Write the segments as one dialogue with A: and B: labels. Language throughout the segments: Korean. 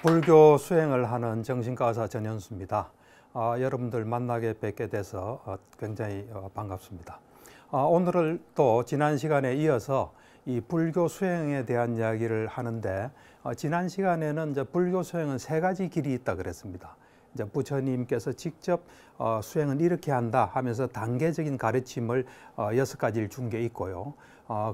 A: 불교 수행을 하는 정신과 의사 전현수입니다. 여러분들 만나게 뵙게 돼서 굉장히 반갑습니다. 오늘은 또 지난 시간에 이어서 이 불교 수행에 대한 이야기를 하는데, 지난 시간에는 이제 불교 수행은 세 가지 길이 있다 그랬습니다. 이제 부처님께서 직접 수행은 이렇게 한다 하면서 단계적인 가르침을 6가지를 준 게 있고요.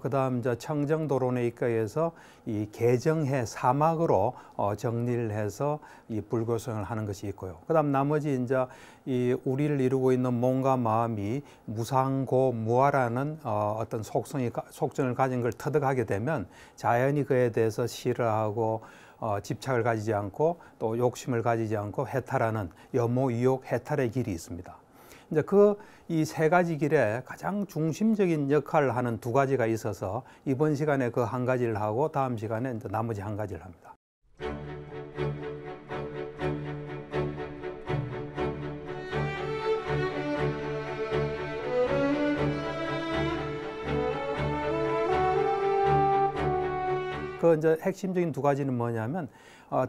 A: 그다음 이제 청정도론의과에서 이 개정해 사막으로 정리를 해서 이 불교 수행을 하는 것이 있고요. 그다음 나머지 이제 이 우리를 이루고 있는 몸과 마음이 무상고무아라는 어떤 속성을 가진 걸 터득하게 되면 자연히 그에 대해서 싫어하고 집착을 가지지 않고 또 욕심을 가지지 않고 해탈하는 여모유욕 해탈의 길이 있습니다. 이제 이 세 가지 길에 가장 중심적인 역할을 하는 두 가지가 있어서 이번 시간에 그 한 가지를 하고 다음 시간에 이제 나머지 한 가지를 합니다. 그 이제 핵심적인 두 가지는 뭐냐면,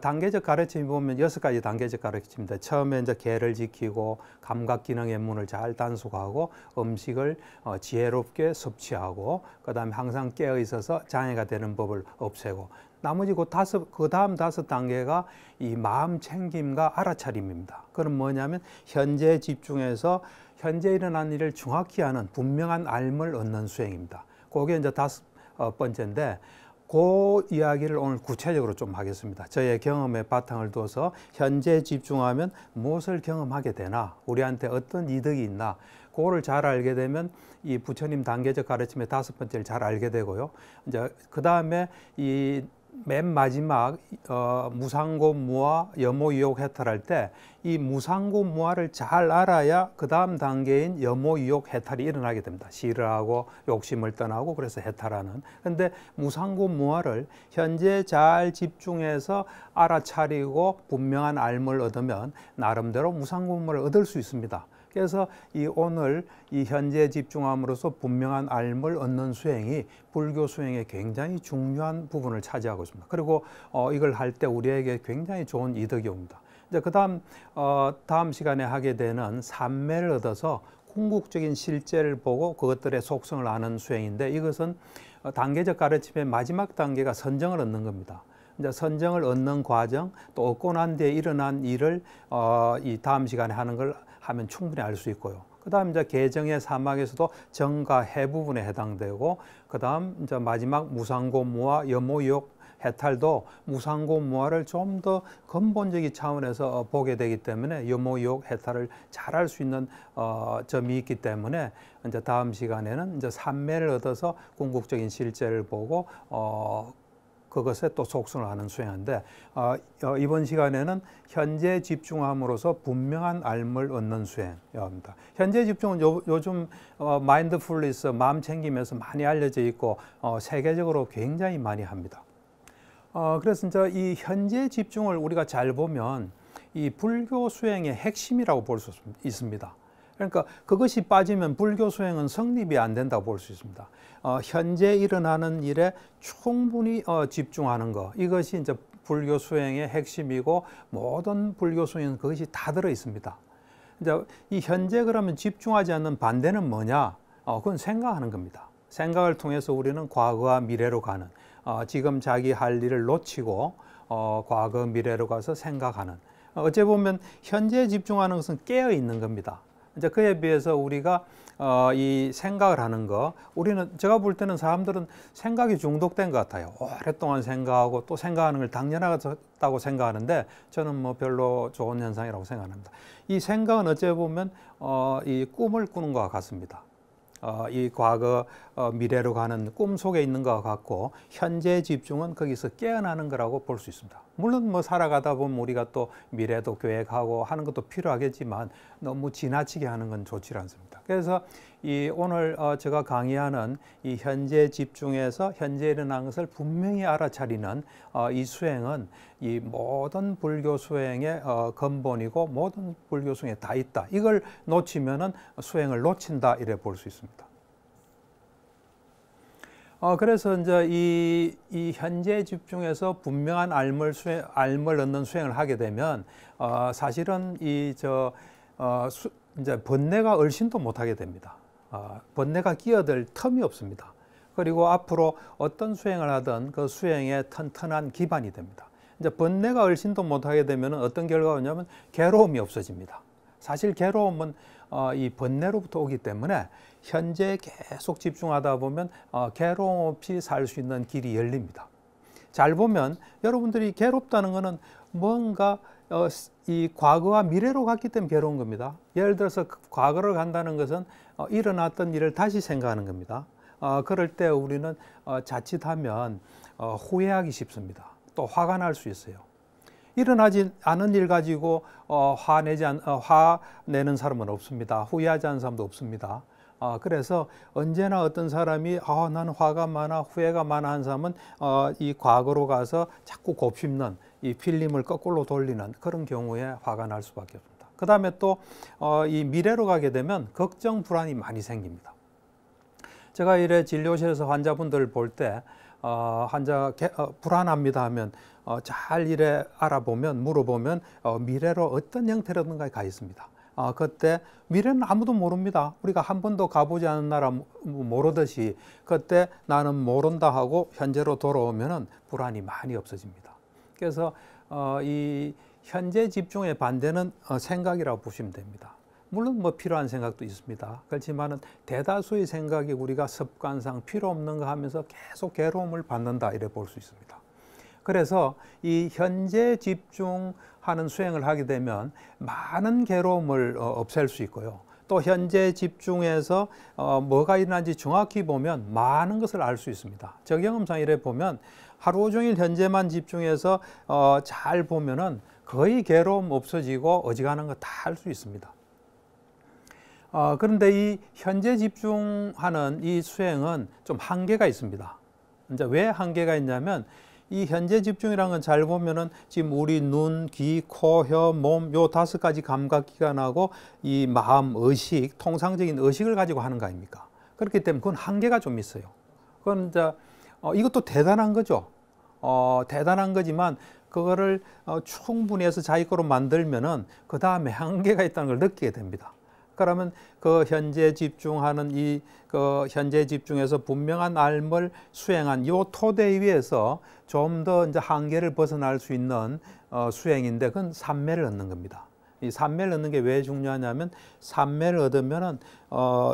A: 단계적 가르침이 보면 6가지 단계적 가르침인데, 처음에 이제 계를 지키고 감각 기능의 문을 잘 단속하고 음식을 지혜롭게 섭취하고, 그다음에 항상 깨어 있어서 장애가 되는 법을 없애고, 나머지 그 다음 5단계가 이 마음 챙김과 알아차림입니다. 그건 뭐냐면 현재에 집중해서 현재 일어난 일을 정확히 하는 분명한 알을 얻는 수행입니다. 그게 이제 5번째인데, 그 이야기를 오늘 구체적으로 좀 하겠습니다. 저의 경험에 바탕을 둬서 현재에 집중하면 무엇을 경험하게 되나, 우리한테 어떤 이득이 있나, 그거를 잘 알게 되면 이 부처님 단계적 가르침의 5번째를 잘 알게 되고요. 이제 그 다음에 이 맨 마지막 무상고무아 여모유욕 해탈할 때 이 무상고무아를 잘 알아야 그 다음 단계인 여모유욕 해탈이 일어나게 됩니다. 싫어하고 욕심을 떠나고 그래서 해탈하는. 근데 무상고무아를 현재 잘 집중해서 알아차리고 분명한 알을 얻으면 나름대로 무상고무아를 얻을 수 있습니다. 그래서 오늘 이 현재에 집중함으로써 분명한 알을 얻는 수행이 불교 수행의 굉장히 중요한 부분을 차지하고 있습니다. 그리고 이걸 할 때 우리에게 굉장히 좋은 이득이 옵니다. 이제 다음 시간에 하게 되는 삼매를 얻어서 궁극적인 실제를 보고 그것들의 속성을 아는 수행인데, 이것은 단계적 가르침의 마지막 단계가 선정을 얻는 겁니다. 이제 선정을 얻는 과정, 또 얻고 난 뒤에 일어난 일을 이 다음 시간에 하는 걸 하면 충분히 알 수 있고요. 그 다음 이제 개정의 사막에서도 정과 해 부분에 해당되고, 그 다음 이제 마지막 무상고무아 여모유욕 해탈도 무상고무아를 좀 더 근본적인 차원에서 보게 되기 때문에 여모유욕 해탈을 잘할 수 있는 점이 있기 때문에, 이제 다음 시간에는 이제 삼매를 얻어서 궁극적인 실제를 보고 그것에 또 속성을 아는 수행인데, 이번 시간에는 현재 집중함으로써 분명한 알을 얻는 수행입니다. 현재 집중은 요즘 마인드풀리스, 마음 챙기면서 많이 알려져 있고 세계적으로 굉장히 많이 합니다. 그래서 이제 이 현재 집중을 우리가 잘 보면 이 불교 수행의 핵심이라고 볼 수 있습니다. 그러니까 그것이 빠지면 불교 수행은 성립이 안 된다고 볼 수 있습니다. 현재 일어나는 일에 충분히 집중하는 것, 이것이 이제 불교 수행의 핵심이고, 모든 불교 수행은 그것이 다 들어 있습니다. 이제 이 현재 그러면 집중하지 않는 반대는 뭐냐? 그건 생각하는 겁니다. 생각을 통해서 우리는 과거와 미래로 가는, 지금 자기 할 일을 놓치고 과거 미래로 가서 생각하는, 어찌 보면 현재에 집중하는 것은 깨어 있는 겁니다. 이제 그에 비해서 우리가 이 생각을 하는 거, 제가 볼 때는 사람들은 생각이 중독된 것 같아요. 오랫동안 생각하고 또 생각하는 걸 당연하다고 생각하는데, 저는 뭐 별로 좋은 현상이라고 생각합니다. 이 생각은 어찌 보면 이 꿈을 꾸는 것과 같습니다. 이 과거 미래로 가는 꿈 속에 있는 것과 같고, 현재 집중은 거기서 깨어나는 거라고 볼 수 있습니다. 물론 뭐 살아가다 보면 우리가 또 미래도 계획하고 하는 것도 필요하겠지만, 너무 지나치게 하는 건 좋지 않습니다. 그래서 오늘 제가 강의하는 이 현재 집중해서 현재 일어난 것을 분명히 알아차리는 이 수행은 이 모든 불교 수행의 근본이고, 모든 불교 수행에 다 있다. 이걸 놓치면은 수행을 놓친다, 이래 볼 수 있습니다. 그래서 이제 이 현재 집중에서 분명한 알을 얻는 수행을 하게 되면 사실은 이제 번뇌가 얼씬도 못하게 됩니다. 번뇌가 끼어들 틈이 없습니다. 그리고 앞으로 어떤 수행을 하든 그 수행의 튼튼한 기반이 됩니다. 이제 번뇌가 얼씬도 못하게 되면 어떤 결과가 오냐면 괴로움이 없어집니다. 사실 괴로움은 이 번뇌로부터 오기 때문에 현재에 계속 집중하다 보면 괴로움 없이 살 수 있는 길이 열립니다. 잘 보면 여러분들이 괴롭다는 것은 뭔가 이 과거와 미래로 갔기 때문에 괴로운 겁니다. 예를 들어서 과거를 간다는 것은 일어났던 일을 다시 생각하는 겁니다. 그럴 때 우리는 자칫하면 후회하기 쉽습니다. 또 화가 날 수 있어요. 일어나지 않은 일 가지고 화내는 사람은 없습니다. 후회하지 않는 사람도 없습니다. 그래서 언제나 어떤 사람이 나는 화가 많아, 후회가 많아 하는 사람은 이 과거로 가서 자꾸 곱씹는 이 필름을 거꾸로 돌리는 그런 경우에 화가 날 수밖에 없습니다. 그 다음에 또 이 미래로 가게 되면 걱정, 불안이 많이 생깁니다. 제가 이래 진료실에서 환자분들 볼 때 환자가 불안합니다 하면 잘 이래 알아보면 물어보면 미래로 어떤 형태로든가 가 있습니다. 그때 미래는 아무도 모릅니다. 우리가 한 번도 가보지 않은 나라 모르듯이 그때 나는 모른다 하고 현재로 돌아오면은 불안이 많이 없어집니다. 그래서 이 현재 집중의 반대는 생각이라고 보시면 됩니다. 물론 뭐 필요한 생각도 있습니다. 그렇지만은 대다수의 생각이 우리가 습관상 필요 없는 거 하면서 계속 괴로움을 받는다 이래 볼 수 있습니다. 그래서 이 현재 집중하는 수행을 하게 되면 많은 괴로움을 없앨 수 있고요. 또 현재 집중해서 뭐가 일어난지 정확히 보면 많은 것을 알 수 있습니다. 저 경험상 이래 보면 하루 종일 현재만 집중해서 잘 보면은 거의 괴로움 없어지고 어지간한 거 다 할 수 있습니다. 그런데 이 현재 집중하는 이 수행은 좀 한계가 있습니다. 이제 왜 한계가 있냐면 이 현재 집중이라는 건 잘 보면은 지금 우리 눈, 귀, 코, 혀, 몸 요 5가지 감각기관하고 이 마음, 의식, 통상적인 의식을 가지고 하는 거 아닙니까? 그렇기 때문에 그건 한계가 좀 있어요. 그건 이제 이것도 대단한 거죠. 대단한 거지만 그거를 충분히 해서 자기 거로 만들면은 그 다음에 한계가 있다는 걸 느끼게 됩니다. 그러면 그 현재 집중하는 그 현재 집중에서 분명한 알을 수행한 이 토대 위에서 좀 더 이제 한계를 벗어날 수 있는 수행인데 그건 삼매를 얻는 겁니다. 이 삼매를 얻는 게 왜 중요하냐면 삼매를 얻으면은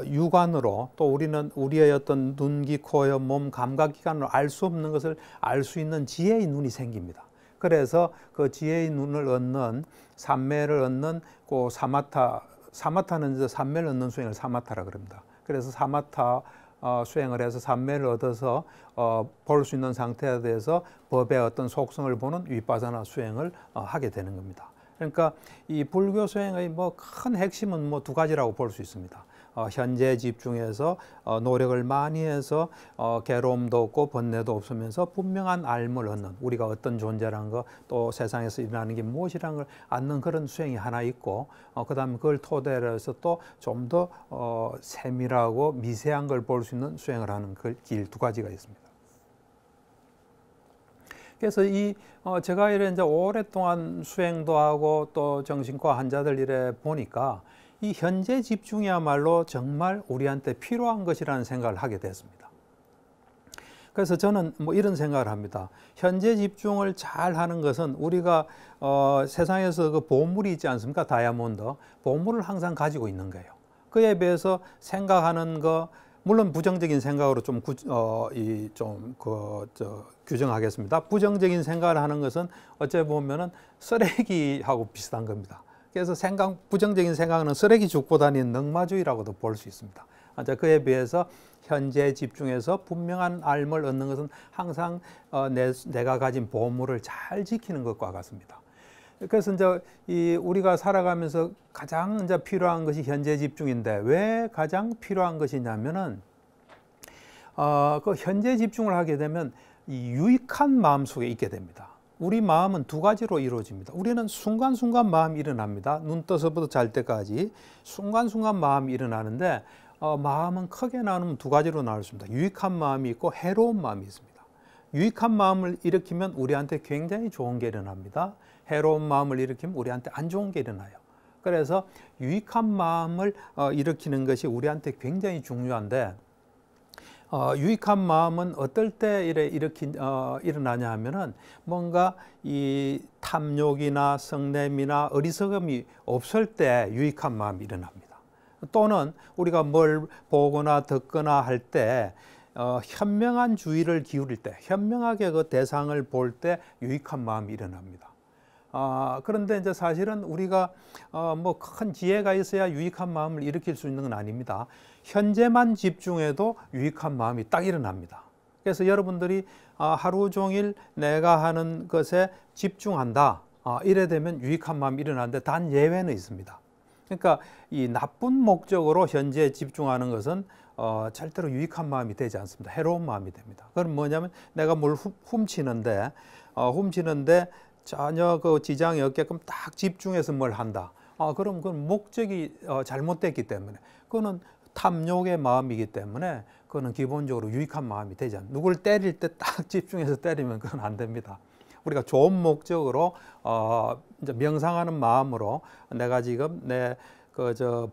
A: 육안으로 또 우리의 어떤 눈, 귀, 코, 혀, 몸 감각기관으로 알 수 없는 것을 알 수 있는 지혜의 눈이 생깁니다. 그래서 그 지혜의 눈을 얻는 삼매를 얻는 그 사마타는 이제 삼매를 얻는 수행을 사마타라 그럽니다. 그래서 사마타 수행을 해서 삼매를 얻어서 볼 수 있는 상태에 대해서 법의 어떤 속성을 보는 위파사나 수행을 하게 되는 겁니다. 그러니까 이 불교 수행의 뭐 큰 핵심은 뭐 2가지라고 볼 수 있습니다. 현재 집중해서 노력을 많이 해서 괴로움도 없고 번뇌도 없으면서 분명한 알을 얻는 우리가 어떤 존재라는 거 또 세상에서 일어나는 게 무엇이라는 걸 아는 그런 수행이 하나 있고 그다음에 그걸 토대로 해서 또 좀 더 세밀하고 미세한 걸 볼 수 있는 수행을 하는 그 길 2가지가 있습니다. 그래서 제가 이제 오랫동안 수행도 하고 또 정신과 환자들 이래 보니까 이 현재 집중이야말로 정말 우리한테 필요한 것이라는 생각을 하게 됐습니다. 그래서 저는 뭐 이런 생각을 합니다. 현재 집중을 잘 하는 것은 우리가 세상에서 그 보물이 있지 않습니까? 다이아몬드. 보물을 항상 가지고 있는 거예요. 그에 비해서 생각하는 거, 물론 부정적인 생각으로 좀 규정하겠습니다. 부정적인 생각을 하는 것은 어찌 보면은 쓰레기하고 비슷한 겁니다. 그래서 부정적인 생각은 쓰레기 줍고 다니는 넝마주의라고도 볼 수 있습니다. 그에 비해서 현재 집중해서 분명한 알을 얻는 것은 항상 내가 가진 보물을 잘 지키는 것과 같습니다. 그래서 이제 우리가 살아가면서 가장 이제 필요한 것이 현재 집중인데 왜 가장 필요한 것이냐면은 그 현재 집중을 하게 되면 이 유익한 마음 속에 있게 됩니다. 우리 마음은 2가지로 이루어집니다. 우리는 순간순간 마음이 일어납니다. 눈 떠서부터 잘 때까지 순간순간 마음이 일어나는데 마음은 크게 나누면 두 가지로 나눌 수 있습니다. 유익한 마음이 있고 해로운 마음이 있습니다. 유익한 마음을 일으키면 우리한테 굉장히 좋은 게 일어납니다. 해로운 마음을 일으키면 우리한테 안 좋은 게 일어나요. 그래서 유익한 마음을 일으키는 것이 우리한테 굉장히 중요한데, 유익한 마음은 어떨 때 일어나냐 하면은 뭔가 이 탐욕이나 성냄이나 어리석음이 없을 때 유익한 마음이 일어납니다. 또는 우리가 뭘 보거나 듣거나 할 때 현명한 주의를 기울일 때, 현명하게 그 대상을 볼 때 유익한 마음이 일어납니다. 그런데 이제 사실은 우리가 뭐 큰 지혜가 있어야 유익한 마음을 일으킬 수 있는 건 아닙니다. 현재만 집중해도 유익한 마음이 딱 일어납니다. 그래서 여러분들이 하루 종일 내가 하는 것에 집중한다, 이래 되면 유익한 마음이 일어나는데 단 예외는 있습니다. 그러니까 이 나쁜 목적으로 현재에 집중하는 것은 절대로 유익한 마음이 되지 않습니다. 해로운 마음이 됩니다. 그건 뭐냐면 내가 뭘 훔치는데 전혀 그 지장이 없게끔 딱 집중해서 뭘 한다. 그럼 그건 목적이 잘못됐기 때문에, 그거는 탐욕의 마음이기 때문에 그거는 기본적으로 유익한 마음이 되지 않습니다. 누굴 때릴 때 딱 집중해서 때리면 그건 안 됩니다. 우리가 좋은 목적으로 이제 명상하는 마음으로 내가 지금 내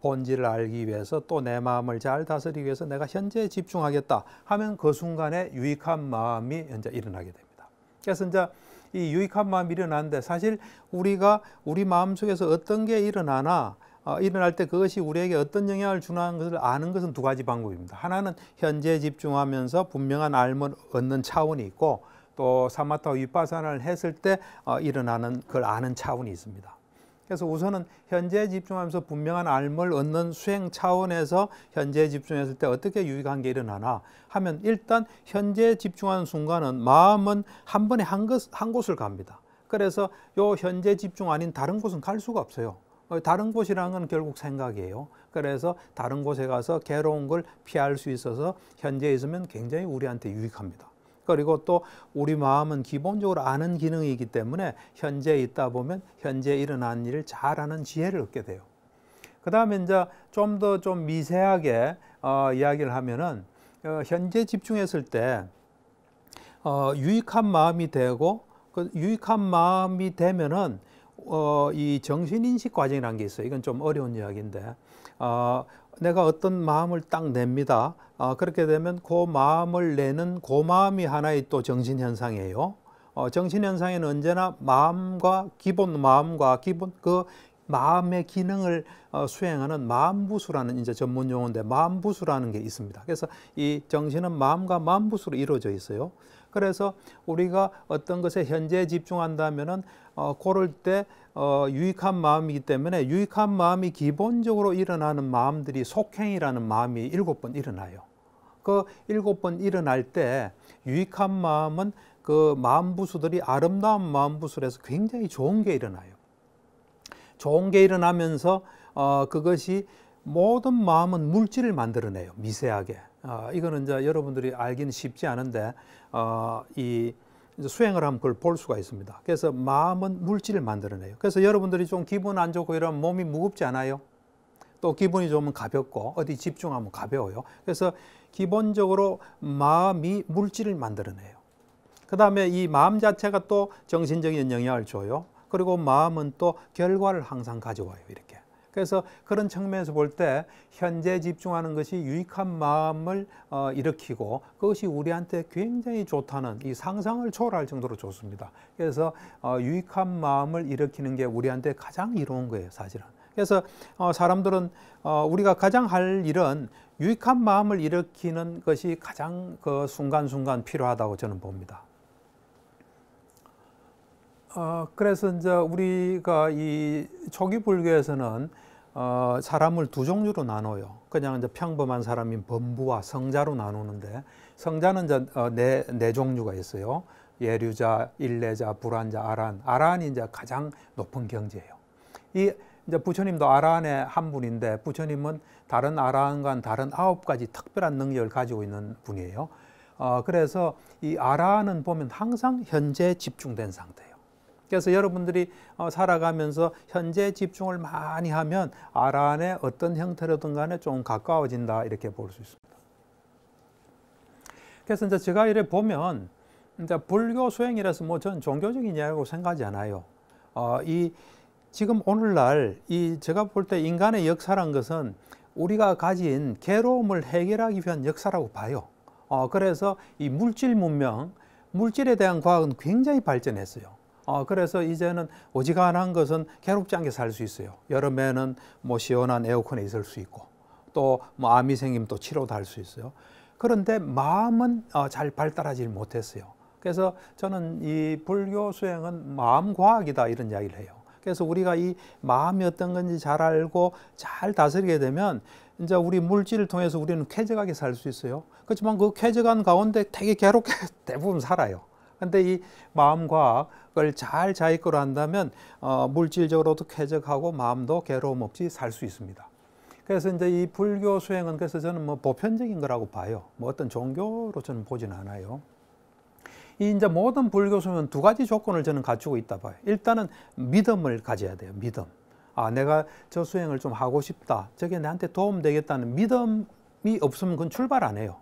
A: 본질을 알기 위해서 또 내 마음을 잘 다스리기 위해서 내가 현재에 집중하겠다 하면 그 순간에 유익한 마음이 이제 일어나게 됩니다. 그래서 이제 이 유익한 마음이 일어나는데, 사실 우리가 우리 마음속에서 어떤 게 일어날 때 그것이 우리에게 어떤 영향을 주는 것을 아는 것은 두 가지 방법입니다. 하나는 현재에 집중하면서 분명한 알을 얻는 차원이 있고, 또 사마타 위파사나를 했을 때 일어나는 그걸 아는 차원이 있습니다. 그래서 우선은 현재에 집중하면서 분명한 알을 얻는 수행 차원에서 현재에 집중했을 때 어떻게 유익한 게 일어나나 하면, 일단 현재에 집중하는 순간은 마음은 한 번에 한 곳을 갑니다. 그래서 요 현재 집중 아닌 다른 곳은 갈 수가 없어요. 다른 곳이라는 건 결국 생각이에요. 그래서 다른 곳에 가서 괴로운 걸 피할 수 있어서 현재에 있으면 굉장히 우리한테 유익합니다. 그리고 또 우리 마음은 기본적으로 아는 기능이기 때문에 현재에 있다 보면 현재에 일어난 일을 잘하는 지혜를 얻게 돼요. 그 다음에 이제 좀 더 미세하게 이야기를 하면은 현재 집중했을 때 유익한 마음이 되고, 그 유익한 마음이 되면은 이 정신인식 과정이라는 게 있어요. 이건 좀 어려운 이야기인데, 내가 어떤 마음을 딱 냅니다. 그렇게 되면 그 마음을 내는 그 마음이 하나의 또 정신현상이에요. 정신현상에는 언제나 마음과 기본 그 마음의 기능을 수행하는 마음부수라는 이제 전문 용어인데, 마음부수라는 게 있습니다. 그래서 이 정신은 마음과 마음부수로 이루어져 있어요. 그래서 우리가 어떤 것에 현재에 집중한다면은 그럴 때 유익한 마음이기 때문에, 유익한 마음이 기본적으로 일어나는 마음들이 속행이라는 마음이 7번 일어나요. 그 7번 일어날 때 유익한 마음은 그 마음부수들이 아름다운 마음부수라서 굉장히 좋은 게 일어나요. 좋은 게 일어나면서 그것이 모든 마음은 물질을 만들어내요. 미세하게. 이거는 이제 여러분들이 알기는 쉽지 않은데 이 수행을 하면 그걸 볼 수가 있습니다. 그래서 마음은 물질을 만들어내요. 그래서 여러분들이 좀 기분 안 좋고 이러면 몸이 무겁지 않아요? 또 기분이 좋으면 가볍고, 어디 집중하면 가벼워요. 그래서 기본적으로 마음이 물질을 만들어내요. 그 다음에 이 마음 자체가 또 정신적인 영향을 줘요. 그리고 마음은 또 결과를 항상 가져와요. 이렇게. 그래서 그런 측면에서 볼 때 현재 집중하는 것이 유익한 마음을 일으키고, 그것이 우리한테 굉장히 좋다는, 이 상상을 초월할 정도로 좋습니다. 그래서 유익한 마음을 일으키는 게 우리한테 가장 이로운 거예요, 사실은. 그래서 사람들은 우리가 가장 할 일은 유익한 마음을 일으키는 것이 가장 그 순간순간 필요하다고 저는 봅니다. 그래서 이제 우리가 이 초기 불교에서는 사람을 두 종류로 나눠요. 그냥 이제 평범한 사람인 범부와 성자로 나누는데, 성자는 이제 네 종류가 있어요. 예류자, 일례자, 불환자, 아란. 아란이 이제 가장 높은 경지예요. 이제 부처님도 아란의 한 분인데, 부처님은 다른 아란과는 다른 9가지 특별한 능력을 가지고 있는 분이에요. 그래서 이 아란은 보면 항상 현재에 집중된 상태예요. 그래서 여러분들이 살아가면서 현재 집중을 많이 하면 아란에 어떤 형태로든 간에 좀 가까워진다 이렇게 볼 수 있습니다. 그래서 이제 제가 이래 보면 이제 불교 수행이라서 뭐 전 종교적인 이야기라고 생각하지 않아요. 이 지금 오늘날 이 제가 볼 때 인간의 역사란 것은 우리가 가진 괴로움을 해결하기 위한 역사라고 봐요. 그래서 이 물질 문명, 물질에 대한 과학은 굉장히 발전했어요. 그래서 이제는 어지간한 것은 괴롭지 않게 살 수 있어요. 여름에는 뭐 시원한 에어컨에 있을 수 있고 또 뭐 암이 생기면 또 치료도 할 수 있어요. 그런데 마음은 잘 발달하지 못했어요. 그래서 저는 이 불교 수행은 마음 과학이다 이런 이야기를 해요. 그래서 우리가 이 마음이 어떤 건지 잘 알고 잘 다스리게 되면 이제 우리 물질을 통해서 우리는 쾌적하게 살 수 있어요. 그렇지만 그 쾌적한 가운데 되게 괴롭게 대부분 살아요. 근데 이 마음 과학을 잘 자기거로 한다면 물질적으로도 쾌적하고 마음도 괴로움 없이 살 수 있습니다. 그래서 이제 이 불교 수행은 그래서 저는 뭐 보편적인 거라고 봐요. 뭐 어떤 종교로 저는 보진 않아요. 이 이제 모든 불교 수행은 두 가지 조건을 저는 갖추고 있다 봐요. 일단은 믿음을 가져야 돼요. 믿음. 내가 저 수행을 좀 하고 싶다. 저게 나한테 도움 되겠다는 믿음이 없으면 그건 출발 안 해요.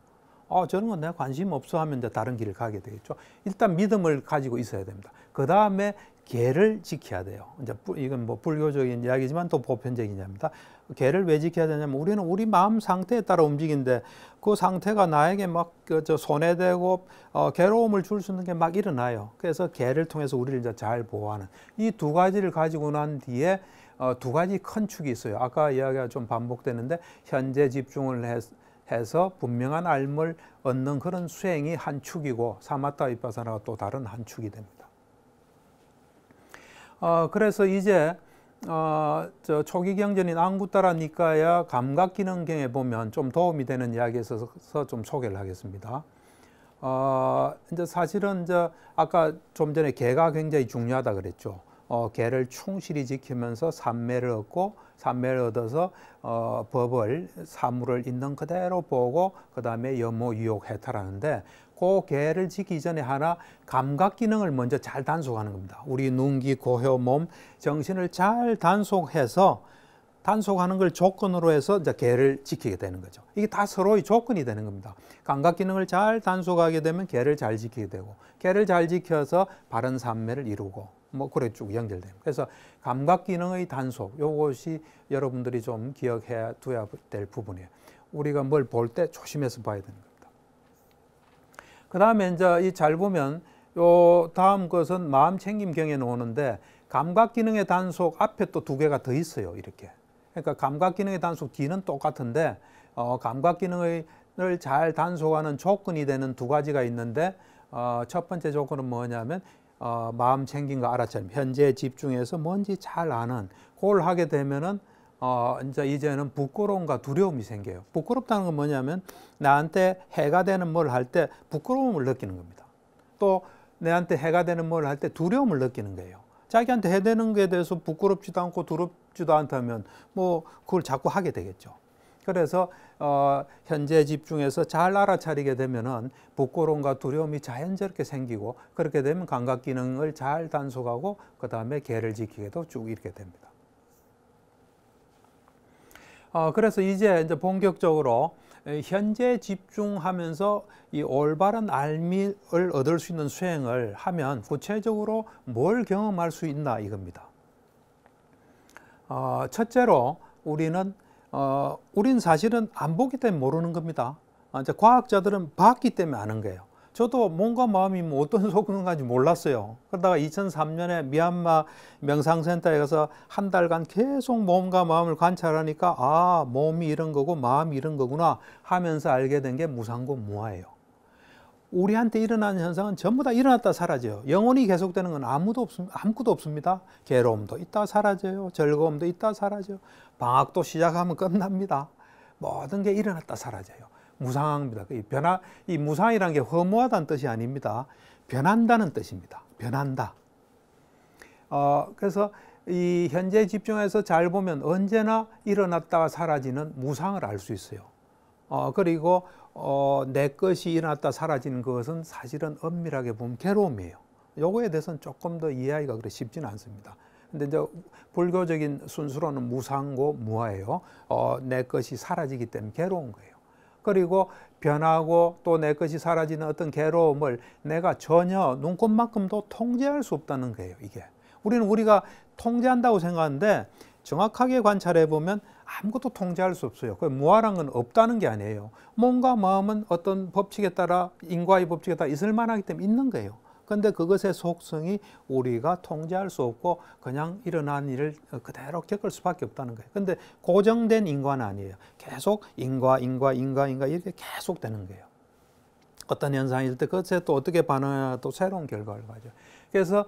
A: 저런 건 내가 관심 없어 하면 이제 다른 길을 가게 되겠죠. 일단 믿음을 가지고 있어야 됩니다. 그 다음에 계를 지켜야 돼요. 이제 이건 뭐 불교적인 이야기지만 또 보편적인 이야기입니다. 계를 왜 지켜야 되냐면 우리는 우리 마음 상태에 따라 움직이는데 그 상태가 나에게 막 손해되고 괴로움을 줄 수 있는 게 막 일어나요. 그래서 계를 통해서 우리를 이제 잘 보호하는 이 두 가지를 가지고 난 뒤에 두 가지 큰 축이 있어요. 아까 이야기가 좀 반복되는데 현재 집중을 해서 분명한 알을 얻는 그런 수행이 한 축이고 사마타 비파사나가 또 다른 한 축이 됩니다. 그래서 이제 저 초기 경전인 앙구타라 니카야 감각기능경에 보면 좀 도움이 되는 이야기에 있어서 좀 소개를 하겠습니다. 이제 사실은 이제 아까 좀 전에 계가 굉장히 중요하다 그랬죠. 계를 충실히 지키면서 삼매를 얻고 삼매를 얻어서 법을 사물을 있는 그대로 보고 그 다음에 염호 유욕 해탈하는데 그 계를 지키기 전에 하나 감각 기능을 먼저 잘 단속하는 겁니다. 우리 눈, 귀, 코, 혀, 몸, 정신을 잘 단속하는 걸 조건으로 해서 이제 계를 지키게 되는 거죠. 이게 다 서로의 조건이 되는 겁니다. 감각 기능을 잘 단속하게 되면 계를 잘 지키게 되고 계를 잘 지켜서 바른 삼매를 이루고 뭐 그래 쭉 연결됩니다. 그래서 감각 기능의 단속 이것이 여러분들이 좀 기억해 둬야 될 부분이에요. 우리가 뭘 볼 때 조심해서 봐야 되는 겁니다. 그 다음에 이제 이 잘 보면 요 다음 것은 마음 챙김경에 나오는데 감각 기능의 단속 앞에 또 두 개가 더 있어요. 이렇게. 그러니까 감각 기능의 단속 뒤는 똑같은데 감각 기능을 잘 단속하는 조건이 되는 두 가지가 있는데 첫 번째 조건은 뭐냐면 마음 챙김과 알아차림, 현재에 집중해서 뭔지 잘 아는 그걸 하게 되면은 이제는 부끄러움과 두려움이 생겨요. 부끄럽다는 건 뭐냐면 나한테 해가 되는 뭘 할 때 부끄러움을 느끼는 겁니다. 또 내한테 해가 되는 뭘 할 때 두려움을 느끼는 거예요. 자기한테 해되는 것에 대해서 부끄럽지도 않고 두렵지도 않다면 뭐 그걸 자꾸 하게 되겠죠. 그래서 현재 집중해서 잘 알아차리게 되면은 부끄러움과 두려움이 자연스럽게 생기고 그렇게 되면 감각 기능을 잘 단속하고 그 다음에 계를 지키게도 쭉 이렇게 됩니다. 그래서 이제 본격적으로 현재 집중하면서 이 올바른 알미를 얻을 수 있는 수행을 하면 구체적으로 뭘 경험할 수 있나 이겁니다. 첫째로 우리는 사실은 안 보기 때문에 모르는 겁니다. 이제 과학자들은 봤기 때문에 아는 거예요. 저도 몸과 마음이 뭐 어떤 속는지 몰랐어요. 그러다가 2003년에 미얀마 명상센터에 가서 한 달간 계속 몸과 마음을 관찰하니까 몸이 이런 거고 마음이 이런 거구나 하면서 알게 된 게 무상고 무아예요. 우리한테 일어나는 현상은 전부 다 일어났다 사라져요. 영원히 계속되는 건 아무것도 없습니다. 괴로움도 있다 사라져요. 즐거움도 있다 사라져요. 방학도 시작하면 끝납니다. 모든 게 일어났다 사라져요. 무상합니다. 이 무상이라는 게 허무하다는 뜻이 아닙니다. 변한다는 뜻입니다. 변한다. 그래서 이 현재 집중해서 잘 보면 언제나 일어났다가 사라지는 무상을 알 수 있어요. 그리고 내 것이 일어났다 사라지는 것은 사실은 엄밀하게 보면 괴로움이에요. 요거에 대해서는 조금 더 이해하기가 그래 쉽지는 않습니다. 근데 이제 불교적인 순수로는 무상고 무아예요. 내 것이 사라지기 때문에 괴로운 거예요. 그리고 변하고 또 내 것이 사라지는 어떤 괴로움을 내가 전혀 눈꼽만큼도 통제할 수 없다는 거예요, 이게. 우리가 통제한다고 생각하는데 정확하게 관찰해 보면 아무것도 통제할 수 없어요. 그 무아란 건 없다는 게 아니에요. 몸과 마음은 어떤 법칙에 따라, 인과의 법칙에 따라 있을 만하기 때문에 있는 거예요. 그런데 그것의 속성이 우리가 통제할 수 없고 그냥 일어난 일을 그대로 겪을 수밖에 없다는 거예요. 그런데 고정된 인과는 아니에요. 계속 인과 이렇게 계속 되는 거예요. 어떤 현상일 때 그것에 또 어떻게 반응하냐 또 새로운 결과를 가져요. 그래서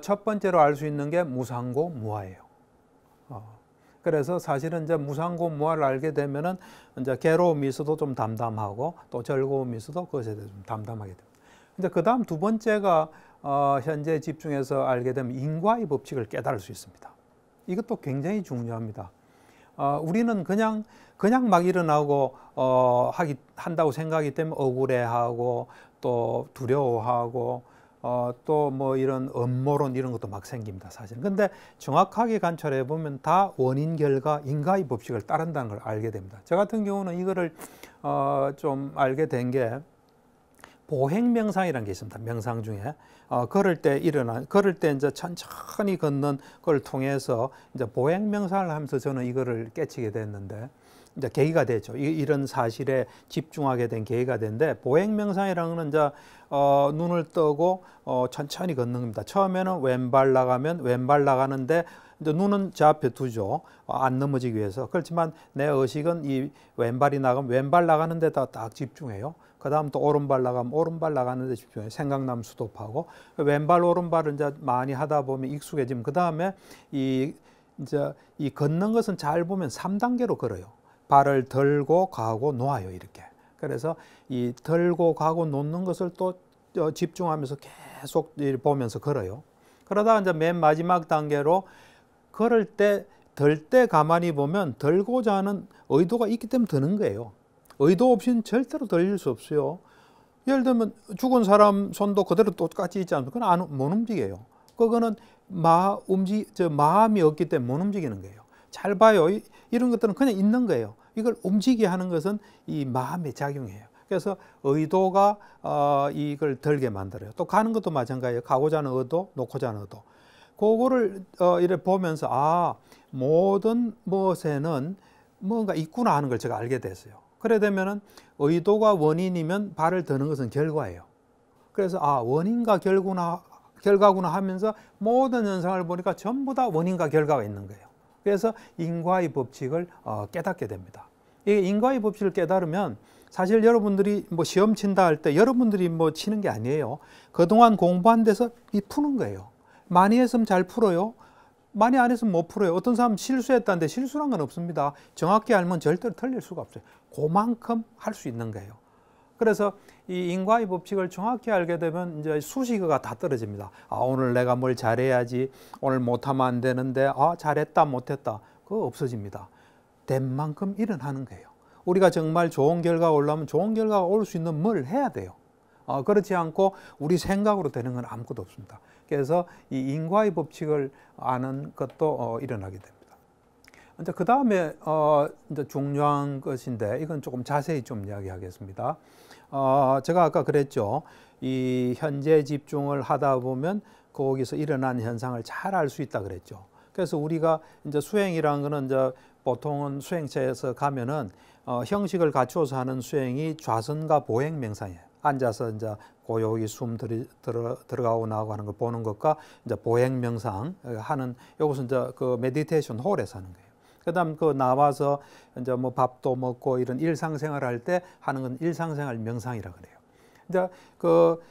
A: 첫 번째로 알 수 있는 게 무상고 무아예요. 그래서 사실은 이제 무상고 무아를 알게 되면은 이제 괴로움이 있어도 좀 담담하고 또 즐거움이 있어도 그것에 대해서 좀 담담하게 됩니다. 이제 그 다음 두 번째가 현재 집중해서 알게 되면 인과의 법칙을 깨달을 수 있습니다. 이것도 굉장히 중요합니다. 우리는 그냥 막 일어나고 한다고 생각하기 때문에 억울해하고 또 두려워하고 또 뭐 이런 음모론 이런 것도 막 생깁니다, 사실. 근데 정확하게 관찰해 보면 다 원인 결과 인과의 법칙을 따른다는 걸 알게 됩니다. 저 같은 경우는 이거를 좀 알게 된 게 보행명상이라는 게 있습니다. 명상 중에 걸을 때 이제 천천히 걷는 걸 통해서 이제 보행명상을 하면서 저는 이거를 깨치게 됐는데 이제 계기가 되죠. 이런 사실에 집중하게 된 계기가 된데 보행명상이라는 거는 이제 눈을 뜨고 천천히 걷는 겁니다. 처음에는 왼발 나가면 왼발 나가는데 이제 눈은 제 앞에 두죠. 안 넘어지기 위해서. 그렇지만 내 의식은 이 왼발이 나가면 왼발 나가는 데다 딱 집중해요. 그 다음 또 오른발 나가면 오른발 나가는 데 집중해요. 생각나면 스톱하고. 왼발 오른발을 이제 많이 하다 보면 익숙해지면 그 다음에 이제 이 걷는 것은 잘 보면 3단계로 걸어요. 발을 들고 가고 놓아요, 이렇게. 그래서 이 들고 가고 놓는 것을 또 집중하면서 계속 보면서 걸어요. 그러다가 이제 맨 마지막 단계로 걸을 때, 들 때 가만히 보면 들고자 하는 의도가 있기 때문에 드는 거예요. 의도 없이는 절대로 들릴 수 없어요. 예를 들면 죽은 사람 손도 그대로 똑같이 있지 않습니까? 그건 못 움직여요. 그거는 마음이 없기 때문에 못 움직이는 거예요. 잘 봐요. 이런 것들은 그냥 있는 거예요. 이걸 움직이게 하는 것은 이 마음의 작용이에요. 그래서 의도가 이걸 들게 만들어요. 또 가는 것도 마찬가지예요. 가고자 하는 의도, 놓고자 하는 의도. 그거를 이렇게 보면서 모든 무엇에는 뭔가 있구나 하는 걸 제가 알게 됐어요. 그래 되면은 의도가 원인이면 발을 드는 것은 결과예요. 그래서 원인과 결과구나 하면서 모든 현상을 보니까 전부 다 원인과 결과가 있는 거예요. 그래서 인과의 법칙을 깨닫게 됩니다. 이 인과의 법칙을 깨달으면 사실 여러분들이 뭐 시험 친다 할 때 여러분들이 뭐 치는 게 아니에요. 그동안 공부한 데서 푸는 거예요. 많이 했으면 잘 풀어요. 많이 안 했으면 못 풀어요. 어떤 사람은 실수했다는데 실수란 건 없습니다. 정확히 알면 절대로 틀릴 수가 없어요. 그만큼 할 수 있는 거예요. 그래서 이 인과의 법칙을 정확히 알게 되면 이제 수식어가 다 떨어집니다. 오늘 내가 뭘 잘해야지, 오늘 못하면 안 되는데, 잘했다, 못했다. 그거 없어집니다. 된 만큼 일어나는 거예요. 우리가 정말 좋은 결과가 오려면 좋은 결과가 올 수 있는 뭘 해야 돼요. 그렇지 않고 우리 생각으로 되는 건 아무것도 없습니다. 그래서 이 인과의 법칙을 아는 것도 일어나게 됩니다. 이제 그 다음에 이제 중요한 것인데 이건 조금 자세히 좀 이야기하겠습니다. 제가 아까 그랬죠. 이 현재 집중을 하다 보면 거기서 일어난 현상을 잘 알 수 있다 그랬죠. 그래서 우리가 이제 수행이라는 거는 이제 보통은 수행체에서 가면은 형식을 갖추어서 하는 수행이 좌선과 보행 명상이에요. 앉아서 이제 고요히 숨 들어가고 나오고 하는 걸 보는 것과 이제 보행 명상 하는 이것은 이제 그 메디테이션 홀에서 하는 거예요. 그다음 나와서 이제 뭐 밥도 먹고 이런 일상생활 할 때 하는 건 일상생활 명상이라 그래요. 이제 그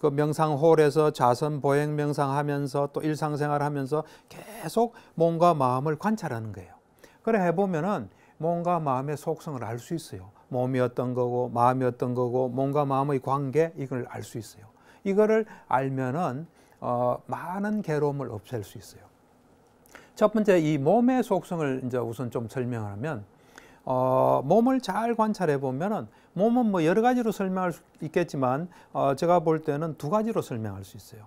A: 명상홀에서 좌선 보행 명상하면서 또 일상생활 하면서 계속 몸과 마음을 관찰하는 거예요. 그래 해보면은 몸과 마음의 속성을 알 수 있어요. 몸이 어떤 거고 마음이 어떤 거고 몸과 마음의 관계 이걸 알 수 있어요. 이거를 알면은 많은 괴로움을 없앨 수 있어요. 첫 번째 이 몸의 속성을 이제 우선 좀 설명하면 몸을 잘 관찰해 보면은 몸은 뭐 여러 가지로 설명할 수 있겠지만 제가 볼 때는 두 가지로 설명할 수 있어요.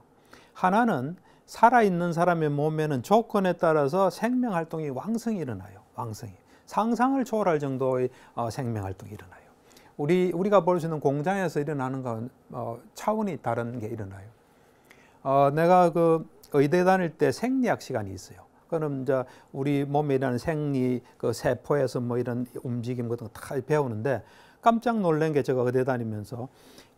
A: 하나는 살아있는 사람의 몸에는 조건에 따라서 생명 활동이 왕성히 일어나요. 왕성히. 상상을 초월할 정도의 생명 활동이 일어나요. 우리가 볼 수 있는 공장에서 일어나는 건 차원이 다른 게 일어나요. 내가 그 의대 다닐 때 생리학 시간이 있어요. 그럼 이제 우리 몸에 일어나는 생리, 그 세포에서 뭐 이런 움직임 같은 거 다 배우는데 깜짝 놀란 게 제가 의대 다니면서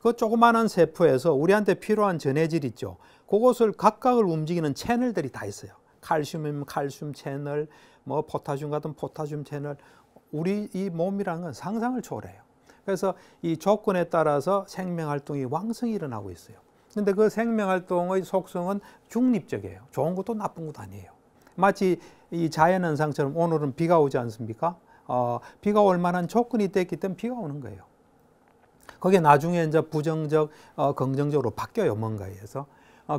A: 그 조그마한 세포에서 우리한테 필요한 전해질 있죠. 그것을 각각을 움직이는 채널들이 다 있어요. 칼슘이면 칼슘 채널, 뭐 포타슘 같은 포타슘 채널. 우리 이 몸이라는 건 상상을 초월해요. 그래서 이 조건에 따라서 생명 활동이 왕성히 일어나고 있어요. 근데 그 생명 활동의 속성은 중립적이에요. 좋은 것도 나쁜 것도 아니에요. 마치 이 자연현상처럼 오늘은 비가 오지 않습니까? 비가 올 만한 조건이 됐기 때문에 비가 오는 거예요. 그게 나중에 이제 부정적, 긍정적으로 바뀌어요, 뭔가에 의해서.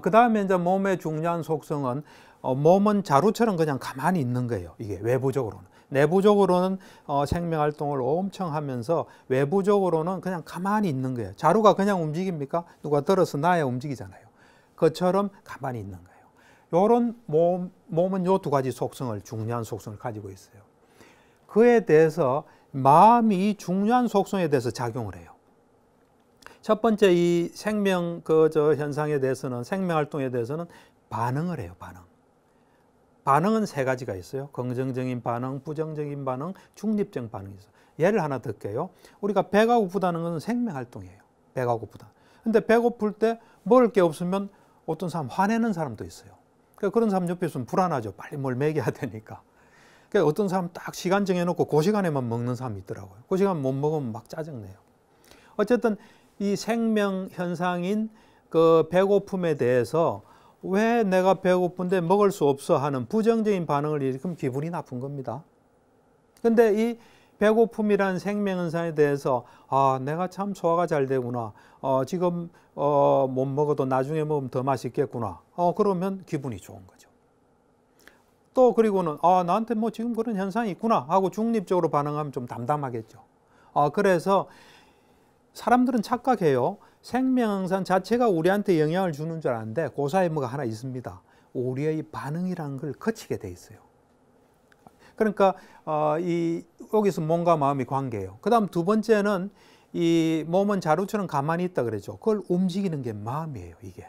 A: 그 다음에 이제 몸의 중요한 속성은 몸은 자루처럼 그냥 가만히 있는 거예요. 이게 외부적으로는. 내부적으로는 생명 활동을 엄청 하면서 외부적으로는 그냥 가만히 있는 거예요. 자루가 그냥 움직입니까? 누가 들어서 놔야 움직이잖아요. 그처럼 가만히 있는 거예요. 요런 몸은 요 두 가지 속성을, 중요한 속성을 가지고 있어요. 그에 대해서 마음이 이 중요한 속성에 대해서 작용을 해요. 첫 번째 이 생명 현상에 대해서는, 생명 활동에 대해서는 반응을 해요. 반응은 세 가지가 있어요. 긍정적인 반응, 부정적인 반응, 중립적 반응이 있어요. 예를 하나 들게요. 우리가 배가 고프다는 것은 생명 활동이에요. 배가 고프다. 근데 배고플 때 먹을 게 없으면 어떤 사람 화내는 사람도 있어요. 그런 사람 옆에 있으면 불안하죠. 빨리 뭘 먹여야 되니까. 어떤 사람 딱 시간 정해놓고 그 시간에만 먹는 사람이 있더라고요. 그 시간 못 먹으면 막 짜증내요. 어쨌든 이 생명 현상인 그 배고픔에 대해서 왜 내가 배고픈데 먹을 수 없어 하는 부정적인 반응을 일으키면 기분이 나쁜 겁니다. 근데 이 배고픔이라는 생명 현상에 대해서 내가 참 소화가 잘 되구나. 지금 못 먹어도 나중에 먹으면 더 맛있겠구나. 그러면 기분이 좋은 거죠. 또 그리고는 나한테 뭐 지금 그런 현상이 있구나 하고 중립적으로 반응하면 좀 담담하겠죠. 그래서 사람들은 착각해요. 생명현상 자체가 우리한테 영향을 주는 줄 아는데 그 사이에 뭐가 하나 있습니다. 우리의 반응이라는 걸 거치게 돼 있어요. 그러니까 여기서 몸과 마음이 관계예요. 그 다음 두 번째는 이 몸은 자루처럼 가만히 있다 그랬죠. 그걸 움직이는 게 마음이에요. 이게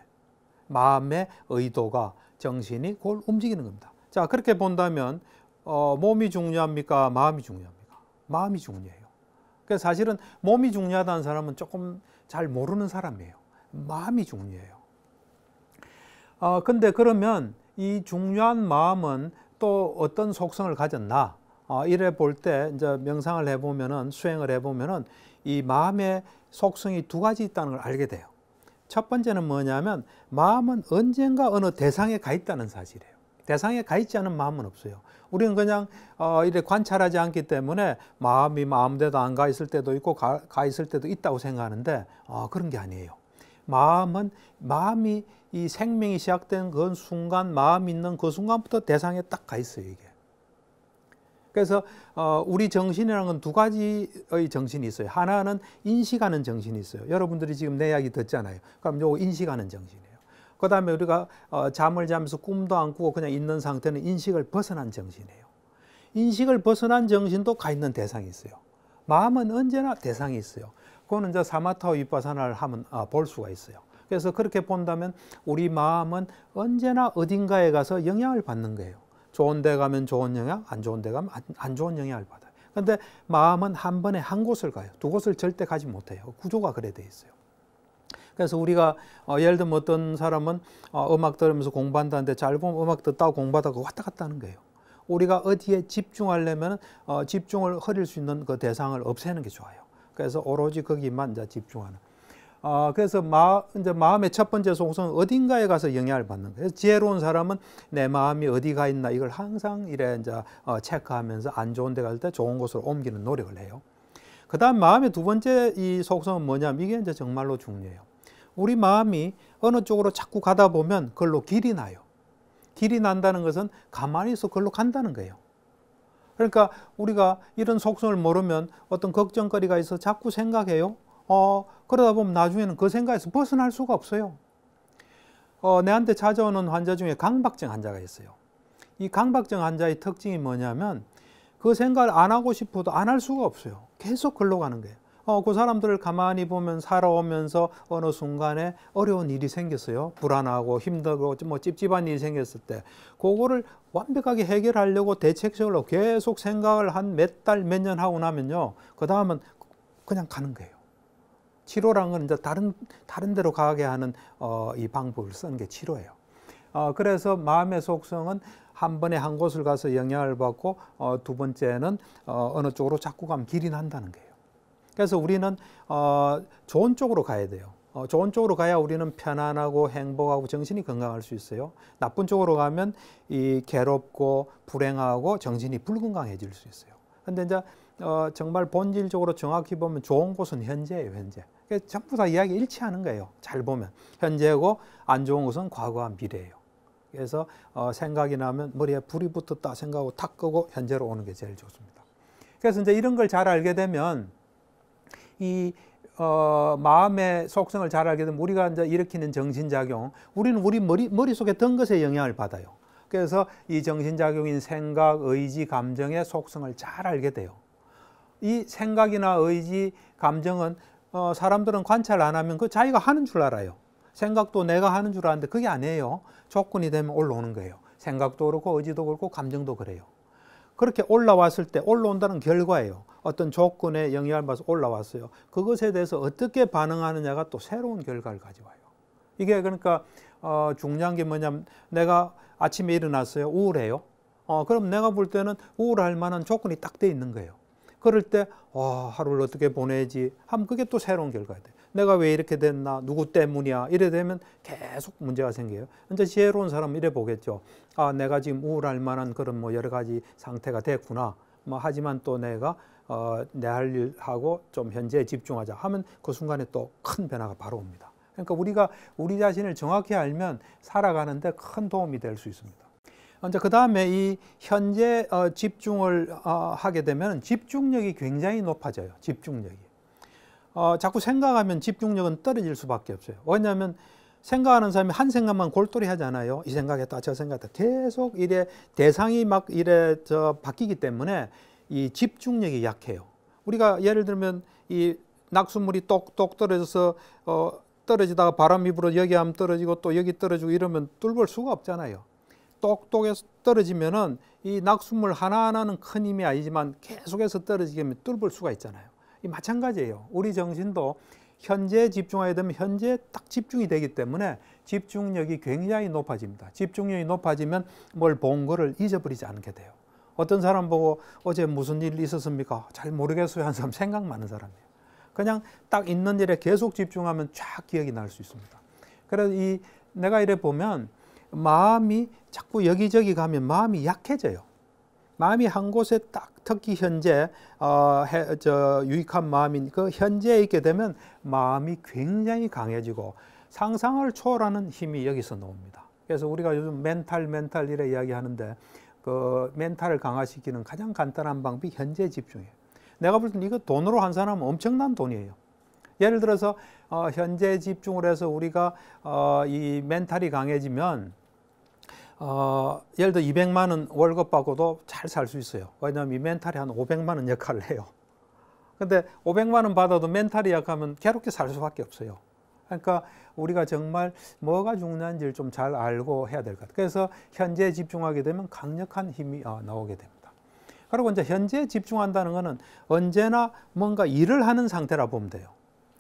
A: 마음의 의도가, 정신이 그걸 움직이는 겁니다. 자, 그렇게 본다면 몸이 중요합니까? 마음이 중요합니까? 마음이 중요해요. 그래서 사실은 몸이 중요하다는 사람은 조금 잘 모르는 사람이에요. 마음이 중요해요. 근데 그러면 이 중요한 마음은 또 어떤 속성을 가졌나? 이래 볼 때 이제 명상을 해보면은, 수행을 해보면은 이 마음의 속성이 두 가지 있다는 걸 알게 돼요. 첫 번째는 뭐냐면 마음은 언젠가 어느 대상에 가 있다는 사실이에요. 대상에 가 있지 않은 마음은 없어요. 우리는 그냥 이렇게 관찰하지 않기 때문에 마음이 아무데도 안 가 있을 때도 있고 가 있을 때도 있다고 생각하는데 그런 게 아니에요. 마음이 이 생명이 시작된 그 순간, 마음 있는 그 순간부터 대상에 딱 가 있어요, 이게. 그래서 우리 정신이라는 건 두 가지의 정신이 있어요. 하나는 인식하는 정신이 있어요. 여러분들이 지금 내 이야기 듣잖아요. 그럼 요거 인식하는 정신이에요. 그 다음에 우리가 잠을 자면서 꿈도 안 꾸고 그냥 있는 상태는 인식을 벗어난 정신이에요. 인식을 벗어난 정신도 가 있는 대상이 있어요. 마음은 언제나 대상이 있어요. 그거는 이제 사마타 위파사나를 하면 볼 수가 있어요. 그래서 그렇게 본다면 우리 마음은 언제나 어딘가에 가서 영향을 받는 거예요. 좋은 데 가면 좋은 영향, 안 좋은 데 가면 안 좋은 영향을 받아요. 그런데 마음은 한 번에 한 곳을 가요. 두 곳을 절대 가지 못해요. 구조가 그래 돼 있어요. 그래서 우리가 예를 들면 어떤 사람은 음악 들으면서 공부한다는데 잘 보면 음악 듣다가 공부하다가 왔다 갔다 하는 거예요. 우리가 어디에 집중하려면 집중을 흐릴 수 있는 그 대상을 없애는 게 좋아요. 그래서 오로지 거기만 이제 집중하는. 그래서 이제 마음의 첫 번째 속성은 어딘가에 가서 영향을 받는 거예요. 지혜로운 사람은 내 마음이 어디 가 있나 이걸 항상 이래 이제 체크하면서 안 좋은 데 갈 때 좋은 곳으로 옮기는 노력을 해요. 그 다음 마음의 두 번째 이 속성은 뭐냐면 이게 이제 정말로 중요해요. 우리 마음이 어느 쪽으로 자꾸 가다 보면 그걸로 길이 나요. 길이 난다는 것은 가만히 있어 그걸로 간다는 거예요. 그러니까 우리가 이런 속성을 모르면 어떤 걱정거리가 있어 자꾸 생각해요. 그러다 보면 나중에는 그 생각에서 벗어날 수가 없어요. 내한테 찾아오는 환자 중에 강박증 환자가 있어요. 이 강박증 환자의 특징이 뭐냐면 그 생각을 안 하고 싶어도 안 할 수가 없어요. 계속 글로 가는 거예요. 그 사람들을 가만히 보면 살아오면서 어느 순간에 어려운 일이 생겼어요. 불안하고 힘들고 뭐 찝찝한 일이 생겼을 때 그거를 완벽하게 해결하려고 대책적으로 계속 생각을 한 몇 달, 몇 년 하고 나면요. 그 다음은 그냥 가는 거예요. 치료라는 건 이제 다른 데로 가게 하는 이 방법을 쓰는 게 치료예요. 그래서 마음의 속성은 한 번에 한 곳을 가서 영향을 받고 두 번째는 어느 쪽으로 자꾸 가면 길이 난다는 거예요. 그래서 우리는 좋은 쪽으로 가야 돼요. 좋은 쪽으로 가야 우리는 편안하고 행복하고 정신이 건강할 수 있어요. 나쁜 쪽으로 가면 이 괴롭고 불행하고 정신이 불건강해질 수 있어요. 근데 이제 정말 본질적으로 정확히 보면 좋은 곳은 현재예요, 현재. 전부 다 이야기 일치하는 거예요. 잘 보면 현재고 안 좋은 것은 과거와 미래예요. 그래서 생각이 나면 머리에 불이 붙었다 생각하고 탁 끄고 현재로 오는 게 제일 좋습니다. 그래서 이제 이런 걸 잘 알게 되면 이 마음의 속성을 잘 알게 되면 우리가 이제 일으키는 정신작용, 우리는 우리 머릿속에 든 것에 영향을 받아요. 그래서 이 정신작용인 생각, 의지, 감정의 속성을 잘 알게 돼요. 이 생각이나 의지, 감정은 사람들은 관찰 안 하면 그 자기가 하는 줄 알아요. 생각도 내가 하는 줄 아는데 그게 아니에요. 조건이 되면 올라오는 거예요. 생각도 그렇고 의지도 그렇고 감정도 그래요. 그렇게 올라왔을 때 올라온다는 결과예요. 어떤 조건에 영향을 받아서 올라왔어요. 그것에 대해서 어떻게 반응하느냐가 또 새로운 결과를 가져와요. 이게 그러니까 중요한 게 뭐냐면 내가 아침에 일어났어요. 우울해요. 그럼 내가 볼 때는 우울할 만한 조건이 딱 돼 있는 거예요. 그럴 때 하루를 어떻게 보내지 하면 그게 또 새로운 결과가 돼요. 내가 왜 이렇게 됐나? 누구 때문이야? 이래 되면 계속 문제가 생겨요. 이제 지혜로운 사람은 이래 보겠죠. 내가 지금 우울할 만한 그런 뭐 여러 가지 상태가 됐구나. 하지만 또 내가 내 할 일 하고 좀 현재에 집중하자 하면 그 순간에 또 큰 변화가 바로 옵니다. 그러니까 우리가 우리 자신을 정확히 알면 살아가는데 큰 도움이 될 수 있습니다. 이제 그 다음에 이 현재 집중을 하게 되면 집중력이 굉장히 높아져요. 집중력이. 자꾸 생각하면 집중력은 떨어질 수밖에 없어요. 왜냐하면 생각하는 사람이 한 생각만 골똘히 하잖아요. 이 생각했다, 저 생각했다. 계속 이래 대상이 막 이래 바뀌기 때문에 이 집중력이 약해요. 우리가 예를 들면 이 낙수물이 똑똑 떨어져서 떨어지다가 바람이 불어 여기 하면 떨어지고 또 여기 떨어지고 이러면 뚫을 수가 없잖아요. 똑똑해서 떨어지면은 이 낙수물 하나하나는 큰 힘이 아니지만 계속해서 떨어지게 하면 뚫을 수가 있잖아요. 이 마찬가지예요. 우리 정신도 현재에 집중하게 되면 현재에 딱 집중이 되기 때문에 집중력이 굉장히 높아집니다. 집중력이 높아지면 뭘 본 거를 잊어버리지 않게 돼요. 어떤 사람 보고 어제 무슨 일 있었습니까? 잘 모르겠어요 하는 사람 생각 많은 사람이에요. 그냥 딱 있는 일에 계속 집중하면 쫙 기억이 날 수 있습니다. 그래서 내가 이래 보면 마음이 자꾸 여기저기 가면 마음이 약해져요. 마음이 한 곳에 딱 특히 현재 유익한 마음인 그 현재에 있게 되면 마음이 굉장히 강해지고 상상을 초월하는 힘이 여기서 나옵니다. 그래서 우리가 요즘 멘탈 이래 이야기하는데 그 멘탈을 강화시키는 가장 간단한 방법이 현재 집중이에요. 내가 볼 때는 이거 돈으로 한 사람은 엄청난 돈이에요. 예를 들어서 현재 집중을 해서 우리가 이 멘탈이 강해지면 예를 들어 200만 원 월급 받고도 잘 살 수 있어요. 왜냐하면 이 멘탈이 한 500만 원 역할을 해요. 근데 500만 원 받아도 멘탈이 약하면 괴롭게 살 수밖에 없어요. 그러니까 우리가 정말 뭐가 중요한지를 좀 잘 알고 해야 될 것 같아요. 그래서 현재에 집중하게 되면 강력한 힘이 나오게 됩니다. 그리고 이제 현재에 집중한다는 것은 언제나 뭔가 일을 하는 상태라 보면 돼요.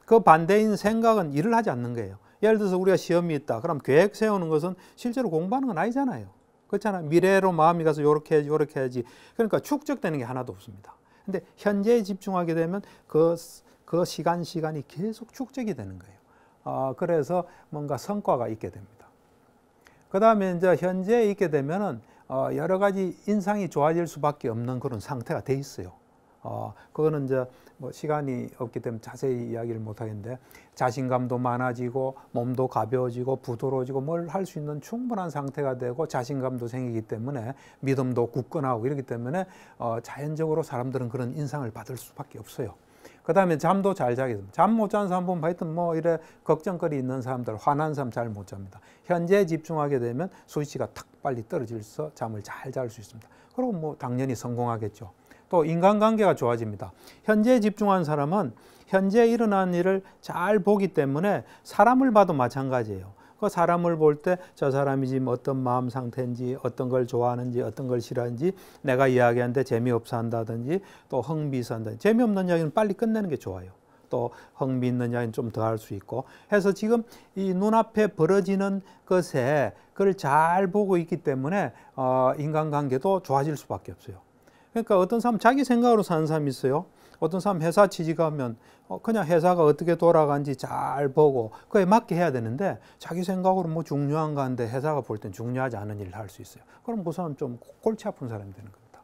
A: 그 반대인 생각은 일을 하지 않는 거예요. 예를 들어서 우리가 시험이 있다. 그럼 계획 세우는 것은 실제로 공부하는 건 아니잖아요. 그렇잖아요. 미래로 마음이 가서 요렇게 해야지, 요렇게 해야지. 그러니까 축적되는 게 하나도 없습니다. 근데 현재에 집중하게 되면 그 시간이 계속 축적이 되는 거예요. 그래서 뭔가 성과가 있게 됩니다. 그 다음에 이제 현재에 있게 되면은 여러 가지 인상이 좋아질 수밖에 없는 그런 상태가 돼 있어요. 그거는 이제 뭐 시간이 없기 때문에 자세히 이야기를 못 하겠는데 자신감도 많아지고 몸도 가벼워지고 부드러워지고 뭘 할 수 있는 충분한 상태가 되고 자신감도 생기기 때문에 믿음도 굳건하고 이러기 때문에 자연적으로 사람들은 그런 인상을 받을 수밖에 없어요. 그 다음에 잠도 잘 자게 됩니다. 잠 못 자는 사람 보면 하여튼 뭐 이래 걱정거리 있는 사람들, 화난 사람 잘 못 잡니다. 현재에 집중하게 되면 수치가 탁 빨리 떨어져서 잠을 잘 잘 수 있습니다. 그리고 뭐 당연히 성공하겠죠. 또 인간관계가 좋아집니다. 현재에 집중한 사람은 현재 일어난 일을 잘 보기 때문에 사람을 봐도 마찬가지예요. 그 사람을 볼 때 저 사람이 지금 어떤 마음 상태인지, 어떤 걸 좋아하는지, 어떤 걸 싫어하는지, 내가 이야기하는데 재미없어 한다든지, 또 흥미있어 한다든지. 재미없는 이야기는 빨리 끝내는 게 좋아요. 또 흥미있는 이야기는 좀 더 할 수 있고 해서 지금 이 눈앞에 벌어지는 것에 그걸 잘 보고 있기 때문에 인간관계도 좋아질 수밖에 없어요. 그러니까 어떤 사람 자기 생각으로 사는 사람이 있어요. 어떤 사람 회사 취직하면 그냥 회사가 어떻게 돌아가는지 잘 보고 그에 맞게 해야 되는데 자기 생각으로 뭐 중요한 거 한데 회사가 볼 땐 중요하지 않은 일을 할 수 있어요. 그럼 그 사람 좀 골치 아픈 사람이 되는 겁니다.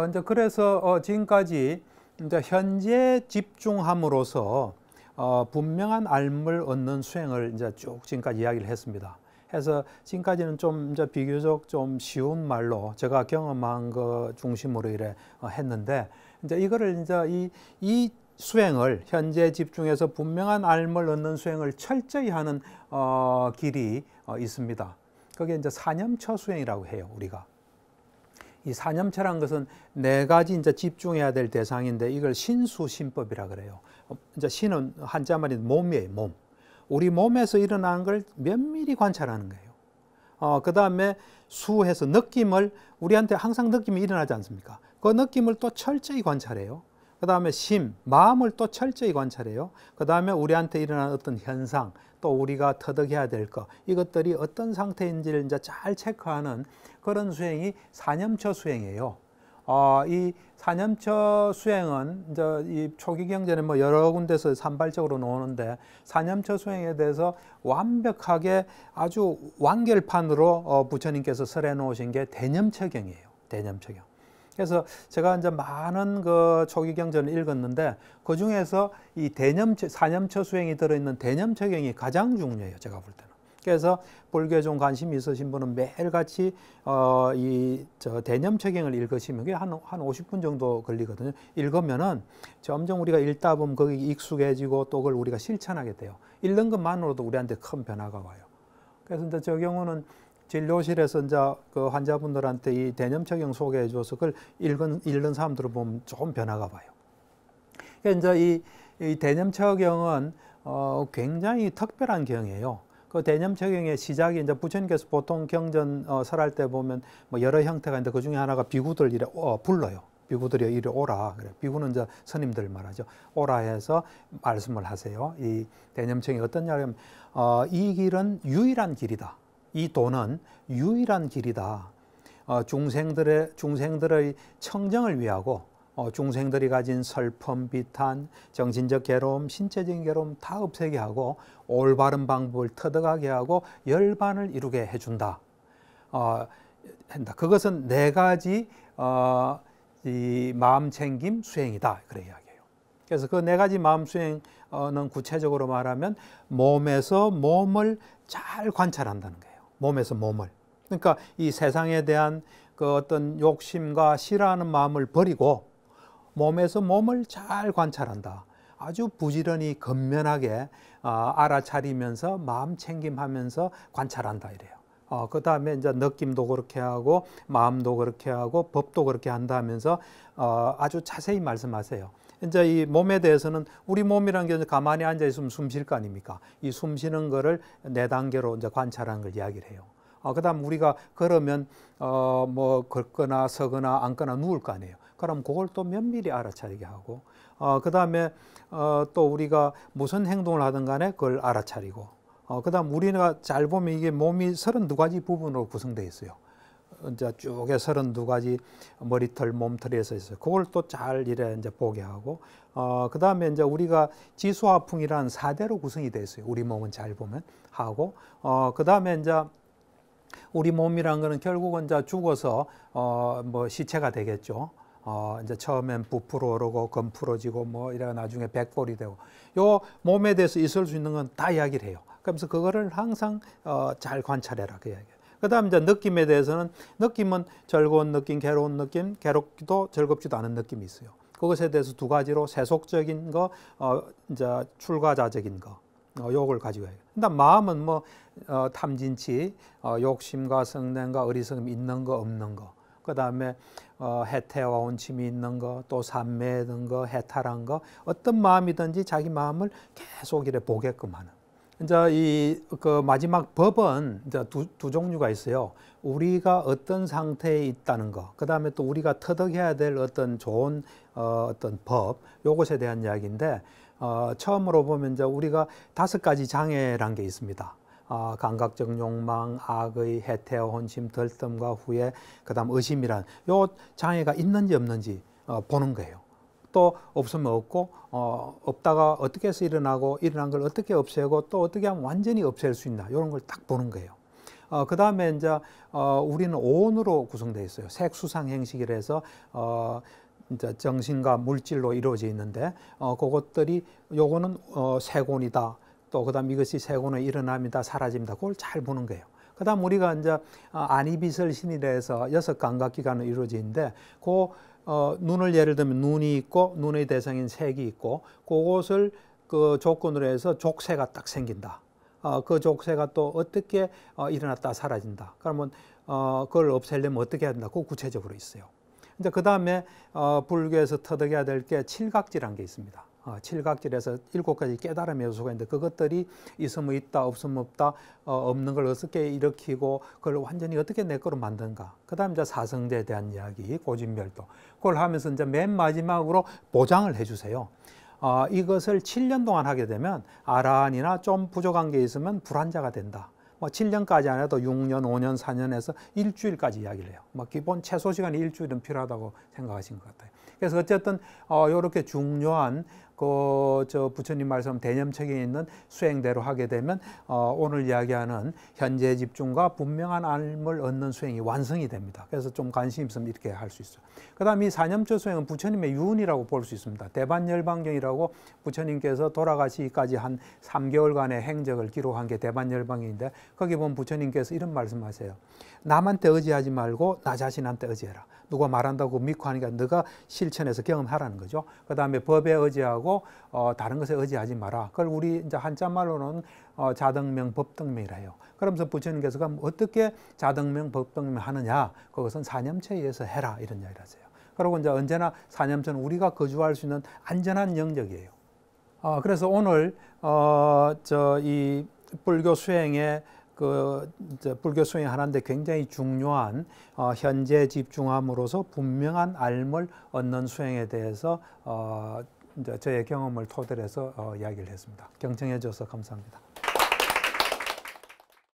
A: 이제 그래서 지금까지 이제 현재 집중함으로써 분명한 알을 얻는 수행을 이제 쭉 지금까지 이야기를 했습니다. 해서 지금까지는 좀 이제 비교적 좀 쉬운 말로 제가 경험한 거 중심으로 이래 했는데 이제 이거를 이제 이 수행을 현재 집중해서 분명한 알을 얻는 수행을 철저히 하는 길이 있습니다. 그게 이제 사념처 수행이라고 해요, 우리가. 이 사념처란 것은 네 가지 이제 집중해야 될 대상인데 이걸 신수신법이라 그래요. 이제 신은 한자말이 몸이에요, 몸. 우리 몸에서 일어나는 걸 면밀히 관찰하는 거예요. 그 다음에 수해서 느낌을 우리한테 항상 느낌이 일어나지 않습니까? 그 느낌을 또 철저히 관찰해요. 그 다음에 심, 마음을 또 철저히 관찰해요. 그 다음에 우리한테 일어나는 어떤 현상, 또 우리가 터득해야 될 것, 이것들이 어떤 상태인지를 이제 잘 체크하는 그런 수행이 사념처 수행이에요. 이 사념처 수행은 이제 이 초기 경전에 뭐 여러 군데서 산발적으로 나오는데 사념처 수행에 대해서 완벽하게 아주 완결판으로 부처님께서 설해 놓으신 게 대념처경이에요. 대념처경. 그래서 제가 이제 많은 그 초기 경전을 읽었는데 그 중에서 이 사념처 수행이 들어있는 대념처경이 가장 중요해요. 제가 볼 때는. 그래서 불교에 좀 관심이 있으신 분은 매일같이 대념처경을 읽으시면 그게 한 50분 정도 걸리거든요. 읽으면은 점점 우리가 읽다 보면 거기 익숙해지고 또 그걸 우리가 실천하게 돼요. 읽는 것만으로도 우리한테 큰 변화가 와요. 그래서 이제 저 경우는 진료실에서 이제 그 환자분들한테 이 대념처경 소개해 줘서 그걸 읽는 사람들을 보면 조금 변화가 와요. 그러니까 이제 이 대념처경은 굉장히 특별한 경이에요. 그 대념처경의 시작이 이제 부처님께서 보통 경전 설할 때 보면 뭐 여러 형태가 있는데 그 중에 하나가 비구들 이래 불러요. 비구들이 이리 오라. 그래. 비구는 이제 스님들 말하죠. 오라 해서 말씀을 하세요. 이 대념처경이 어떤냐면 이 길은 유일한 길이다. 이 도는 유일한 길이다. 중생들의 청정을 위하고 중생들이 가진 슬픔, 비탄, 정신적 괴로움, 신체적인 괴로움 다 없애게 하고 올바른 방법을 터득하게 하고 열반을 이루게 해준다. 한다. 그것은 네 가지 이 마음 챙김 수행이다. 그래 이야기해요. 그래서 그 네 가지 마음 수행은 구체적으로 말하면 몸에서 몸을 잘 관찰한다는 거예요. 몸에서 몸을. 그러니까 이 세상에 대한 그 어떤 욕심과 싫어하는 마음을 버리고 몸에서 몸을 잘 관찰한다. 아주 부지런히 근면하게 알아차리면서 마음 챙김하면서 관찰한다 이래요. 그 다음에 이제 느낌도 그렇게 하고 마음도 그렇게 하고 법도 그렇게 한다 하면서 아주 자세히 말씀하세요. 이제 이 몸에 대해서는 우리 몸이라는 게 가만히 앉아 있으면 숨 쉴 거 아닙니까? 이 숨 쉬는 거를 네 단계로 이제 관찰하는 걸 이야기를 해요. 그다음 우리가 걸으면 뭐 걷거나 서거나 앉거나 누울 거 아니에요. 그럼 그걸 또 면밀히 알아차리게 하고 그다음에 또 우리가 무슨 행동을 하든 간에 그걸 알아차리고 그다음 우리가 잘 보면 이게 몸이 32가지 부분으로 구성되어 있어요. 이제 쭉에 32가지 머리털, 몸털에서 있어요. 그걸 또 잘 이래 이제 보게 하고 그다음에 이제 우리가 지수화풍이라는 4대로 구성이 되어 있어요. 우리 몸은 잘 보면 하고 그다음에 이제 우리 몸이란 거는 결국은 이제 죽어서 뭐 시체가 되겠죠. 이제 처음엔 부풀어 오르고 검풀어지고 뭐 이래 나중에 백골이 되고 요 몸에 대해서 있을 수 있는 건 다 이야기를 해요. 그러면서 그거를 항상 잘 관찰해라 그 이야기예요. 그다음 이제 느낌에 대해서는 느낌은 즐거운 느낌, 괴로운 느낌, 괴롭기도 즐겁지도 않은 느낌이 있어요. 그것에 대해서 두 가지로 세속적인 거, 이제 출가자적인 거, 요걸 가지고 해요. 근데 마음은 뭐 탐진치, 욕심과 성냄과 어리석음이 있는 거 없는 거. 그다음에 해태와 온침이 있는 거, 또 산매든 거, 해탈한 거, 어떤 마음이든지 자기 마음을 계속 이래 보게끔 하는. 이제 그 마지막 법은 이제 두 종류가 있어요. 우리가 어떤 상태에 있다는 거, 그다음에 또 우리가 터득해야 될 어떤 좋은 어떤 법, 요것에 대한 이야기인데 처음으로 보면 이제 우리가 5가지 장애란 게 있습니다. 감각적 욕망, 악의, 해태와 혼심, 들뜸과 후회, 그다음 의심이란 요 장애가 있는지 없는지 보는 거예요. 또 없으면 없고 없다가 어떻게 해서 일어나고 일어난 걸 어떻게 없애고 또 어떻게 하면 완전히 없앨 수 있나 이런 걸 딱 보는 거예요. 그 다음에 이제 우리는 오온으로 구성되어 있어요. 색수상 행식이라 해서 이제 정신과 물질로 이루어져 있는데 그것들이 요거는 세곤이다. 또 그다음 이것이 세곤의 일어남이다, 사라짐이다. 그걸 잘 보는 거예요. 그다음 우리가 이제 안이비설신이라 해서 6감각기관으로 이루어져 있는데 그 눈을 예를 들면 눈이 있고 눈의 대상인 색이 있고 그것을 그 조건으로 해서 족쇄가 딱 생긴다. 그 족쇄가 또 어떻게 일어났다 사라진다. 그러면 그걸 없애려면 어떻게 해야 된다. 그거 구체적으로 있어요. 이제 그 다음에 불교에서 터득해야 될 게 칠각지라는 게 있습니다. 칠각질에서 7가지 깨달음의 요소가 있는데 그것들이 있으면 있다, 없으면 없다, 없는 걸 어떻게 일으키고 그걸 완전히 어떻게 내 거로 만든가. 그 다음에 이제 사성제에 대한 이야기, 고진별도. 그걸 하면서 이제 맨 마지막으로 보장을 해주세요. 이것을 7년 동안 하게 되면 아라한이나 좀 부족한 게 있으면 불환자가 된다. 뭐 7년까지 안 해도 6년, 5년, 4년에서 일주일까지 이야기를 해요. 뭐 기본 최소 시간이 일주일은 필요하다고 생각하신 것 같아요. 그래서 어쨌든 이렇게 중요한 저 부처님 말씀 대념책에 있는 수행대로 하게 되면 오늘 이야기하는 현재 집중과 분명한 알을 얻는 수행이 완성이 됩니다. 그래서 좀 관심 있으면 이렇게 할 수 있어요. 그다음 이 사념처 수행은 부처님의 유언이라고 볼 수 있습니다. 대반열방경이라고 부처님께서 돌아가시기까지 한 3개월간의 행적을 기록한 게 대반열방경인데 거기 보면 부처님께서 이런 말씀하세요. 남한테 의지하지 말고 나 자신한테 의지해라. 누가 말한다고 믿고 하니까 너가 실천해서 경험하라는 거죠. 그 다음에 법에 의지하고 다른 것에 의지하지 마라. 그걸 우리 이제 한자말로는 자등명, 법등명이라 해요. 그러면서 부처님께서 그럼 어떻게 자등명, 법등명 하느냐? 그것은 사념체에 의해서 해라. 이런 이야기를 하세요. 그리고 이제 언제나 사념체는 우리가 거주할 수 있는 안전한 영역이에요. 그래서 오늘 이 불교 수행의 불교 수행 하나인데 굉장히 중요한 현재 집중함으로써 분명한 알을 얻는 수행에 대해서 이제 저의 경험을 토대로 해서 이야기를 했습니다. 경청해 주셔서 감사합니다.